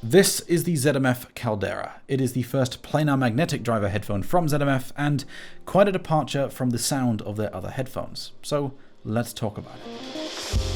This is the ZMF Caldera. It is the first planar magnetic driver headphone from ZMF and quite a departure from the sound of their other headphones. So let's talk about it.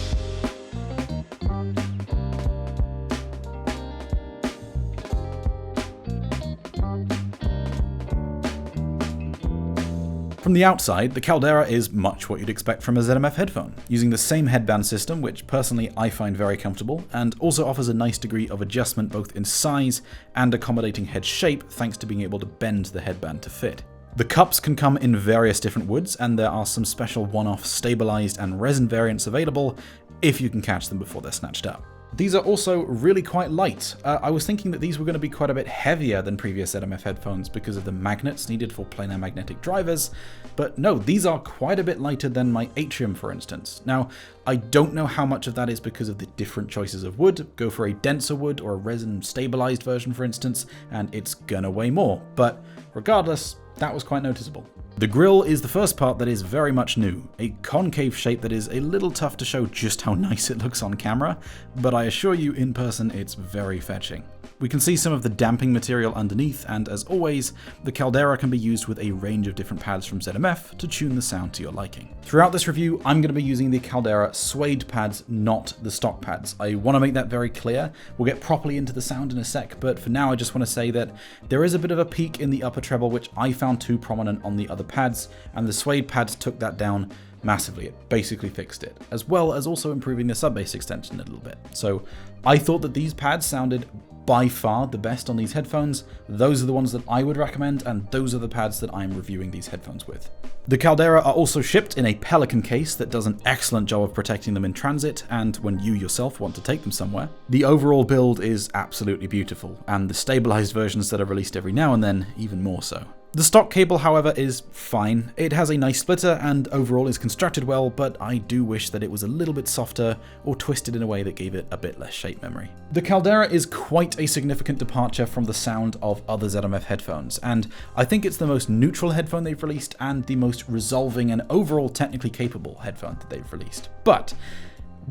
From the outside, the Caldera is much what you'd expect from a ZMF headphone, using the same headband system, which personally I find very comfortable, and also offers a nice degree of adjustment both in size and accommodating head shape thanks to being able to bend the headband to fit. The cups can come in various different woods, and there are some special one-off stabilized and resin variants available if you can catch them before they're snatched up. These are also really quite light. I was thinking that these were going to be quite a bit heavier than previous ZMF headphones because of the magnets needed for planar magnetic drivers, but no, these are quite a bit lighter than my Atrium, for instance. Now, I don't know how much of that is because of the different choices of wood. Go for a denser wood or a resin stabilized version, for instance, and it's gonna weigh more, but regardless, that was quite noticeable. The grille is the first part that is very much new, a concave shape that is a little tough to show just how nice it looks on camera, but I assure you in person it's very fetching. We can see some of the damping material underneath, and as always, the Caldera can be used with a range of different pads from ZMF to tune the sound to your liking. Throughout this review, I'm going to be using the Caldera suede pads, not the stock pads. I want to make that very clear. We'll get properly into the sound in a sec, but for now I just want to say that there is a bit of a peak in the upper treble which I found too prominent on the other pads, and the suede pads took that down massively. It basically fixed it, as well as also improving the sub-bass extension a little bit. So I thought that these pads sounded by far the best on these headphones. Those are the ones that I would recommend, and those are the pads that I'm reviewing these headphones with. The Caldera are also shipped in a Pelican case that does an excellent job of protecting them in transit and when you yourself want to take them somewhere. The overall build is absolutely beautiful, and the stabilized versions that are released every now and then even more so. The stock cable, however, is fine. It has a nice splitter and overall is constructed well, but I do wish that it was a little bit softer or twisted in a way that gave it a bit less shape memory. The Caldera is quite a significant departure from the sound of other ZMF headphones, and I think it's the most neutral headphone they've released and the most resolving and overall technically capable headphone that they've released. But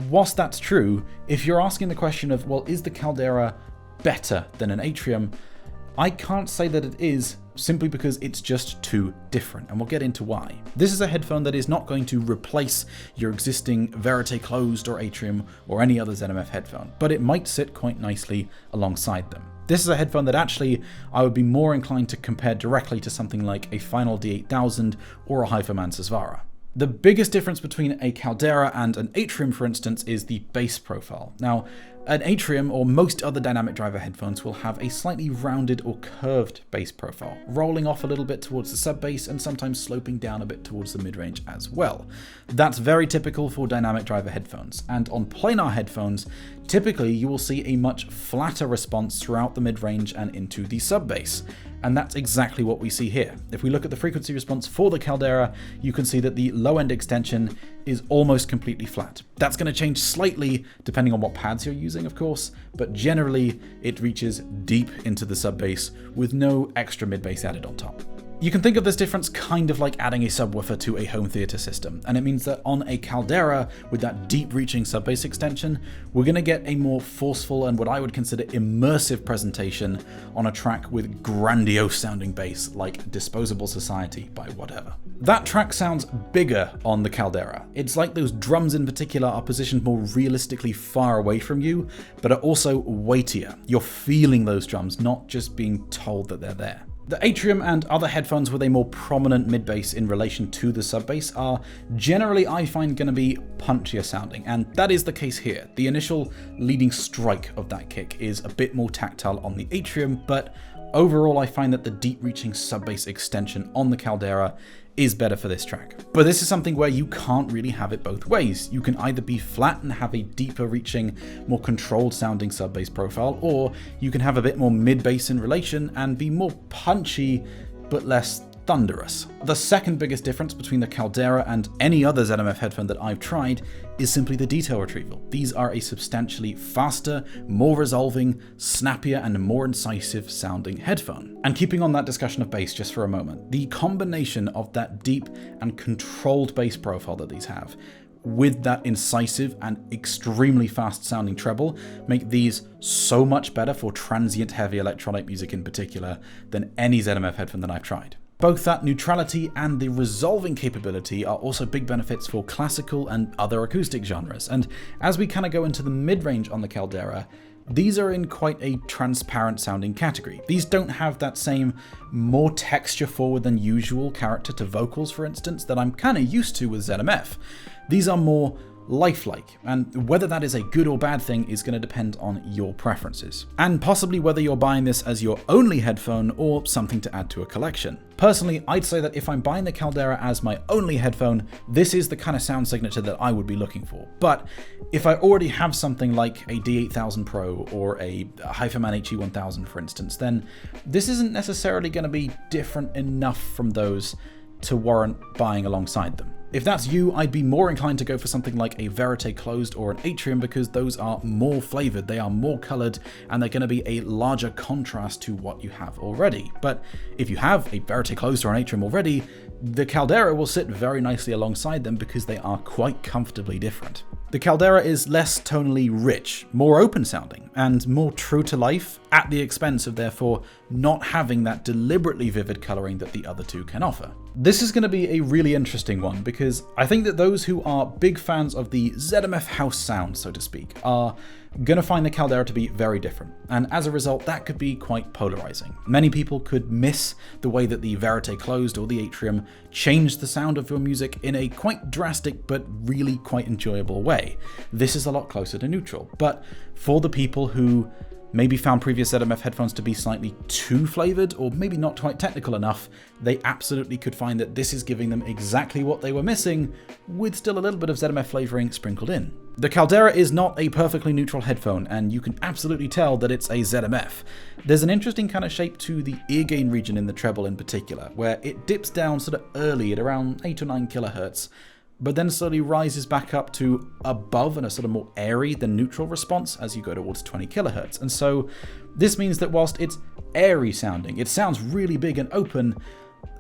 whilst that's true, if you're asking the question of, well, is the Caldera better than an Atrium? I can't say that it is, simply because it's just too different, and we'll get into why. This is a headphone that is not going to replace your existing Verite Closed or Atrium or any other ZMF headphone, but it might sit quite nicely alongside them. This is a headphone that actually I would be more inclined to compare directly to something like a Final D8000 or a Hyperman Sesvara. The biggest difference between a Caldera and an Atrium, for instance, is the bass profile. Now, an Atrium or most other dynamic driver headphones will have a slightly rounded or curved bass profile, rolling off a little bit towards the sub-bass and sometimes sloping down a bit towards the mid-range as well. That's very typical for dynamic driver headphones, and on planar headphones, typically you will see a much flatter response throughout the mid-range and into the sub-bass. And that's exactly what we see here. If we look at the frequency response for the Caldera, you can see that the low-end extension is almost completely flat. That's going to change slightly depending on what pads you're using, of course, but generally it reaches deep into the sub-bass with no extra mid-bass added on top. You can think of this difference kind of like adding a subwoofer to a home theater system, and it means that on a Caldera with that deep-reaching sub-bass extension, we're going to get a more forceful and what I would consider immersive presentation on a track with grandiose-sounding bass like Disposable Society by whatever. That track sounds bigger on the Caldera. It's like those drums in particular are positioned more realistically far away from you, but are also weightier. You're feeling those drums, not just being told that they're there. The Atrium and other headphones with a more prominent mid-bass in relation to the sub-bass are generally, I find, going to be punchier sounding, and that is the case here. The initial leading strike of that kick is a bit more tactile on the Atrium, but overall I find that the deep-reaching sub-bass extension on the Caldera is better for this track. But this is something where you can't really have it both ways. You can either be flat and have a deeper reaching, more controlled sounding sub-bass profile, or you can have a bit more mid-bass in relation and be more punchy but less thunderous. The second biggest difference between the Caldera and any other ZMF headphone that I've tried is simply the detail retrieval. These are a substantially faster, more resolving, snappier, and more incisive sounding headphone. And keeping on that discussion of bass just for a moment, the combination of that deep and controlled bass profile that these have with that incisive and extremely fast sounding treble, make these so much better for transient heavy electronic music in particular than any ZMF headphone that I've tried. Both that neutrality and the resolving capability are also big benefits for classical and other acoustic genres, and as we kind of go into the mid-range on the Caldera, these are in quite a transparent sounding category. These don't have that same more texture forward than usual character to vocals, for instance, that I'm kind of used to with ZMF. These are more lifelike, and whether that is a good or bad thing is going to depend on your preferences, and possibly whether you're buying this as your only headphone or something to add to a collection. Personally, I'd say that if I'm buying the Caldera as my only headphone, this is the kind of sound signature that I would be looking for. But if I already have something like a D8000 Pro or a HiFiMan HE1000, for instance, then this isn't necessarily going to be different enough from those to warrant buying alongside them. If that's you, I'd be more inclined to go for something like a Verite Closed or an Atrium because those are more flavored, they are more colored, and they're going to be a larger contrast to what you have already. But if you have a Verite Closed or an Atrium already, the Caldera will sit very nicely alongside them because they are quite comfortably different. The Caldera is less tonally rich, more open sounding, and more true to life, at the expense of therefore not having that deliberately vivid coloring that the other two can offer. This is going to be a really interesting one because I think that those who are big fans of the ZMF house sound, so to speak, are going to find the Caldera to be very different, and as a result that could be quite polarizing. Many people could miss the way that the Verite Closed or the Atrium changed the sound of your music in a quite drastic but really quite enjoyable way. This is a lot closer to neutral, but for the people who maybe found previous ZMF headphones to be slightly too flavored or maybe not quite technical enough, they absolutely could find that this is giving them exactly what they were missing, with still a little bit of ZMF flavoring sprinkled in. The Caldera is not a perfectly neutral headphone, and you can absolutely tell that it's a ZMF. There's an interesting kind of shape to the ear gain region in the treble in particular, where it dips down sort of early at around 8 or 9 kilohertz, but then slowly rises back up to above and a sort of more airy than neutral response as you go towards 20 kilohertz. And so this means that whilst it's airy sounding, it sounds really big and open,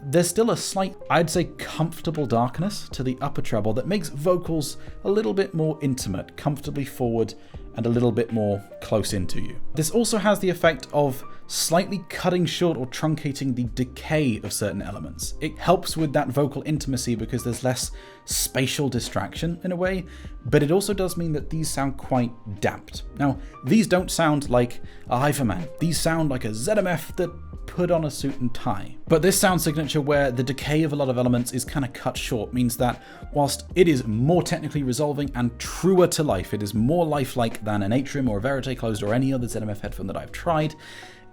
there's still a slight, I'd say comfortable darkness to the upper treble that makes vocals a little bit more intimate, comfortably forward, and a little bit more close into you. This also has the effect of slightly cutting short or truncating the decay of certain elements. It helps with that vocal intimacy because there's less spatial distraction in a way, but it also does mean that these sound quite damped. Now, these don't sound like a HiFiMan. These sound like a ZMF that put on a suit and tie. But this sound signature where the decay of a lot of elements is kind of cut short means that whilst it is more technically resolving and truer to life, it is more lifelike than an Atrium or a Verite Closed or any other ZMF headphone that I've tried,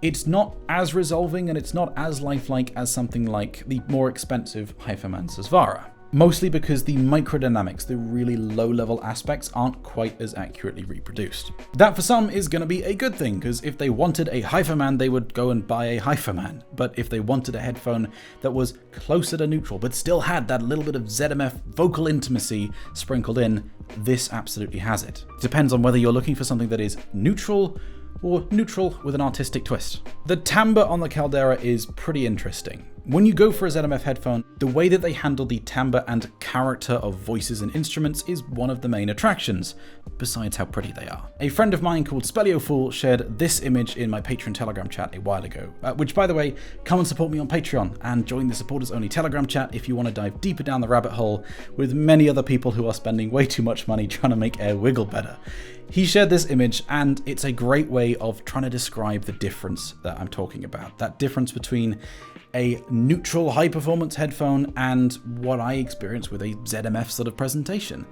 it's not as resolving and it's not as lifelike as something like the more expensive HiFiMan Susvara. Mostly because the microdynamics, the really low-level aspects, aren't quite as accurately reproduced. That for some is going to be a good thing, because if they wanted a HiFiMan, they would go and buy a HiFiMan. But if they wanted a headphone that was closer to neutral, but still had that little bit of ZMF vocal intimacy sprinkled in, this absolutely has it. Depends on whether you're looking for something that is neutral or neutral with an artistic twist. The timbre on the Caldera is pretty interesting. When you go for a ZMF headphone, the way that they handle the timbre and character of voices and instruments is one of the main attractions, besides how pretty they are. A friend of mine called Spelliofool shared this image in my Patreon Telegram chat a while ago, which by the way, come and support me on Patreon and join the supporters only Telegram chat if you want to dive deeper down the rabbit hole with many other people who are spending way too much money trying to make air wiggle better. He shared this image, and it's a great way of trying to describe the difference that I'm talking about. That difference between a neutral high-performance headphone and what I experience with a ZMF sort of presentation.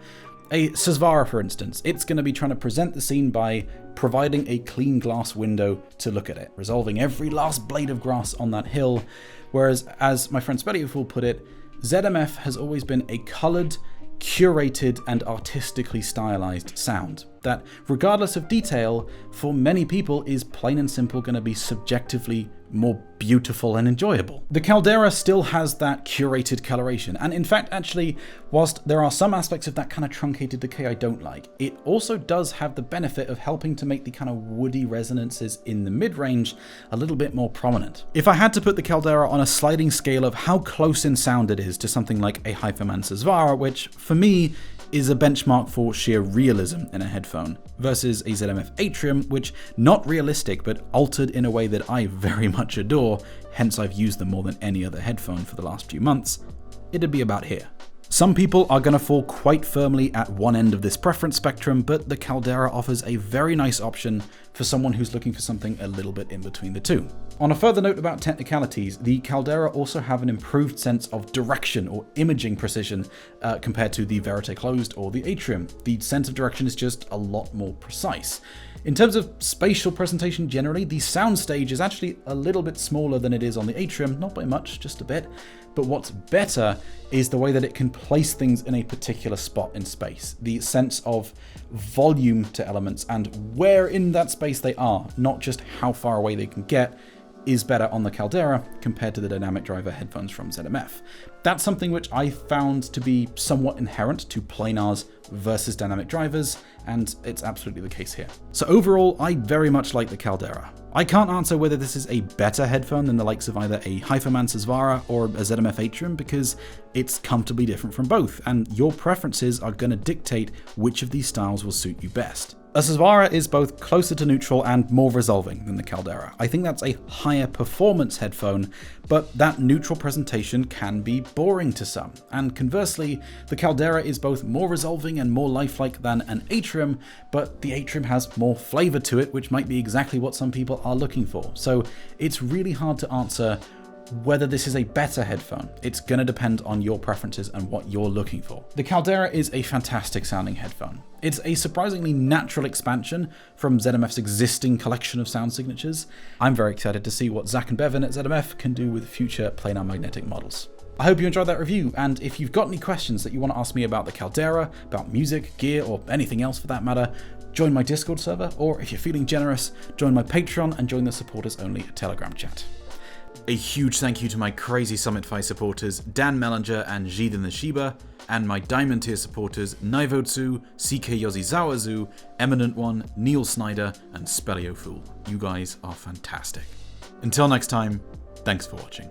A Susvara, for instance, it's going to be trying to present the scene by providing a clean glass window to look at it, resolving every last blade of grass on that hill, whereas, as my friend Spelliofool put it, ZMF has always been a coloured, curated and artistically stylized sound that, regardless of detail, for many people is plain and simple going to be subjectively more beautiful and enjoyable. The Caldera still has that curated coloration, and in fact, actually, whilst there are some aspects of that kind of truncated decay I don't like, it also does have the benefit of helping to make the kind of woody resonances in the mid-range a little bit more prominent. If I had to put the Caldera on a sliding scale of how close in sound it is to something like a HiFiMan Susvara, which for me is a benchmark for sheer realism in a headphone, versus a ZMF Atrium, which not realistic but altered in a way that I very much adore, hence I've used them more than any other headphone for the last few months. It'd be about here. Some people are going to fall quite firmly at one end of this preference spectrum, but the Caldera offers a very nice option for someone who's looking for something a little bit in between the two. On a further note about technicalities, the Caldera also have an improved sense of direction or imaging precision compared to the Verite Closed or the Atrium. The sense of direction is just a lot more precise. In terms of spatial presentation generally, the soundstage is actually a little bit smaller than it is on the Atrium, not by much, just a bit. But what's better is the way that it can place things in a particular spot in space. The sense of volume to elements and where in that space they are, not just how far away they can get, is better on the Caldera compared to the dynamic driver headphones from ZMF. That's something which I found to be somewhat inherent to planars versus dynamic drivers, and it's absolutely the case here. So overall, I very much like the Caldera. I can't answer whether this is a better headphone than the likes of either a HiFiMan Sesvara or a ZMF Atrium, because it's comfortably different from both, and your preferences are going to dictate which of these styles will suit you best. A Sesvara is both closer to neutral and more resolving than the Caldera. I think that's a higher performance headphone, but that neutral presentation can be boring to some. And conversely, the Caldera is both more resolving and more lifelike than an Atrium, but the Atrium has more flavor to it, which might be exactly what some people are looking for. So it's really hard to answer whether this is a better headphone. It's going to depend on your preferences and what you're looking for. The Caldera is a fantastic sounding headphone. It's a surprisingly natural expansion from ZMF's existing collection of sound signatures. I'm very excited to see what Zach and Bevan at ZMF can do with future planar magnetic models. I hope you enjoyed that review, and if you've got any questions that you want to ask me about the Caldera, about music, gear, or anything else for that matter, join my Discord server, or if you're feeling generous, join my Patreon and join the supporters only Telegram chat. A huge thank you to my Crazy Summit Fi supporters Dan Mellinger and Jiden the Shiba, and my Diamond Tier supporters Naivotsu, CK Yozizawazu, Eminent One, Neil Snyder, and Spellio Fool. You guys are fantastic. Until next time, thanks for watching.